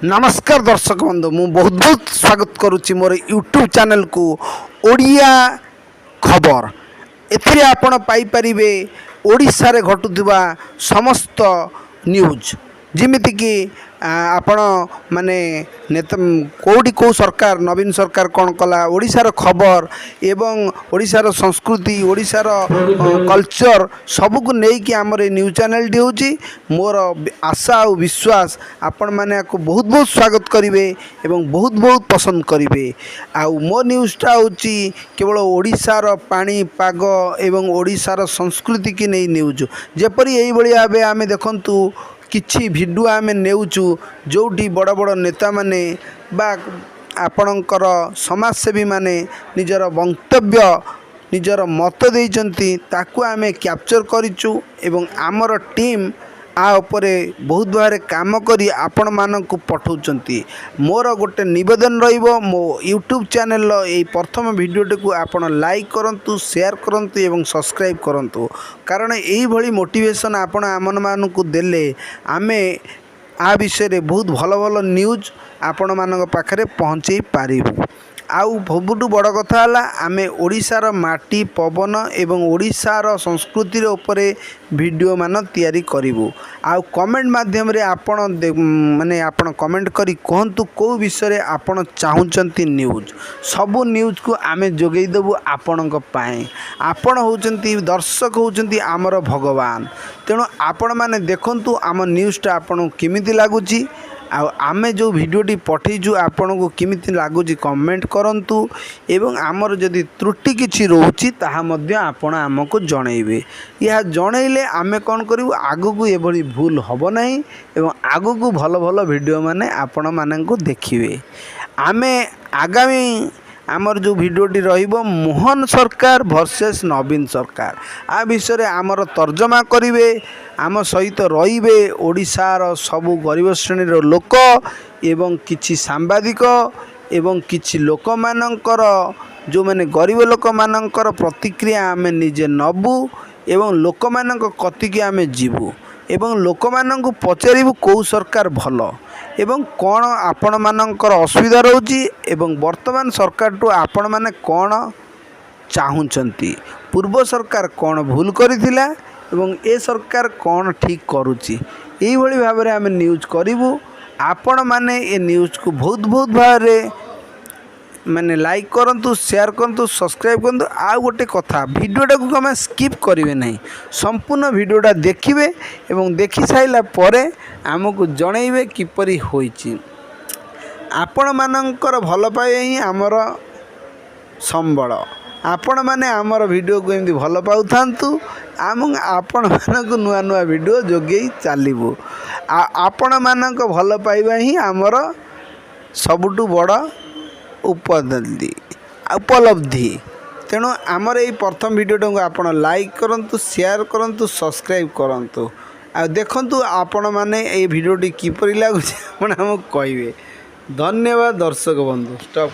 नमस्कार दर्शक बंधु मु बहुत बहुत स्वागत करुच्ची मोर यूट्यूब चैनल को ओडिया खबर एथिरे आपण पाई परिबे ओडिशा रे घटुथिबा समस्त न्यूज जिमिति कि आपण माने नेता कोडी को सरकार नवीन सरकार कौन कला ओडिशार खबर एवं ओडिशार संस्कृति ओडिशार कल्चर सबू को नहीं कि आमर न्यूज चैनल टी होची मोर आशा और विश्वास आपण माने को बहुत बहुत स्वागत करेंगे एवं बहुत बहुत पसंद करेंगे आउ मो न्यूज़टा होची केवल ओडिशार पानी पाग एवं ओडिशार संस्कृति की नहीं न्यूज जेपरी यही भाई भावे आम देखु किछि भिडियो आम नेउचु जोठी बड़ बड़ नेता माने बा आपणकर समाजसेवी माने निजर वक्तव्य निजर मत देइचंती ताकू आमे कैप्चर करिचु एवं आमर टीम आ उपरे बहुत भारे काम करी आपण मानकु पठाउचंती मोर गोटे निवेदन रहिबो मो यूट्यूब चैनल ए प्रथम वीडियोटी को आपण लाइक करंतु शेयर करंतु एवं सब्सक्राइब करंतु कारण एही भली मोटिवेशन आपण आमन मानकु देले आमे आ विषय बहुत भल भल न्यूज आपण मानक पाखरे पहुँचे पारिबु आउ सबुठु बड़ कथा है आमे ओडिशार माटी पवन एवं ओडिशार संस्कृति उपरे वीडियो मान तैयारी करिवु आउ कमेंट माध्यम रे आपण माने आपण कमेंट करी कहंतु को विषय रे आपण चाहुचंती न्यूज सबु न्यूज को आमे जोगै देबु आपणक पाए आपण होचंती दर्शक होचंती आमर भगवान तेणु आपण माने देखंतु आम न्यूज़टा आपण केमिति लागुची आमे जो वीडियोटी पठेजु आपन को किमिति लागुची कमेंट करंतु एवं आमर जदि त्रुटि किछि रोची ताहा मध्य आपण आमको जणैबे या जणैले आमे कोन करिवु आगु को एभली भूल हबो नाही एवं आगु को भलो भलो वीडियो माने आपण माननको देखिबे आमे आगामी आमर जो वीडियोटी रहिबो मोहन सरकार वर्सेस नवीन सरकार आ विषय आमर तर्जमा करिवे आम सहित रहिबे ओडिशार सबु गरीब श्रेणीर लोक एवं किछि सांबादिक एवं किछि लोक मानकर जो माने गरीब लोक मानकर प्रतिक्रिया आमे निजे नबु एवं लोक मानक कतिके आमे जीवु एवं लोक मानक पचारिबु को सरकार भलो एवं कौन आपण मानकर असुविधा रोची एवं वर्तमान सरकार टू आपण माने कौन चाहुचंती पूर्व सरकार कौन भूल करिथिला एवं ए सरकार कौन ठीक करुची एही भली भाव रे आमे न्यूज करिवु आपण माने ए न्यूज को बहुत बहुत भाव रे माने लाइक करंतु शेयर करंतु सब्सक्राइब करंतु आ गोटे कथा वीडियोटा को हम स्किप करिवे नहीं संपूर्ण वीडियोटा देखिबे एवं देखि साइला परे आमको जणैबे किपरि होईची आपण मानकर भल पाए ही आमर संबल आपण माने आमर वीडियो को एमती भल पाउथांतु आम आपण मानक नुआ नुआ वीडियो जोगेई चालिबु आपण मानक भल पाइबा ही आमर सबुटु बड़ उपलब्धि तेणु आमर ये प्रथम वीडियो को आपण लाइक करंतु शेयर करंतु सब्सक्राइब करंतु आ देखंतु आपण माने ये वीडियोटी किपरि लागुछि आपण हमको कहिबे धन्यवाद दर्शक बंधु स्टॉप।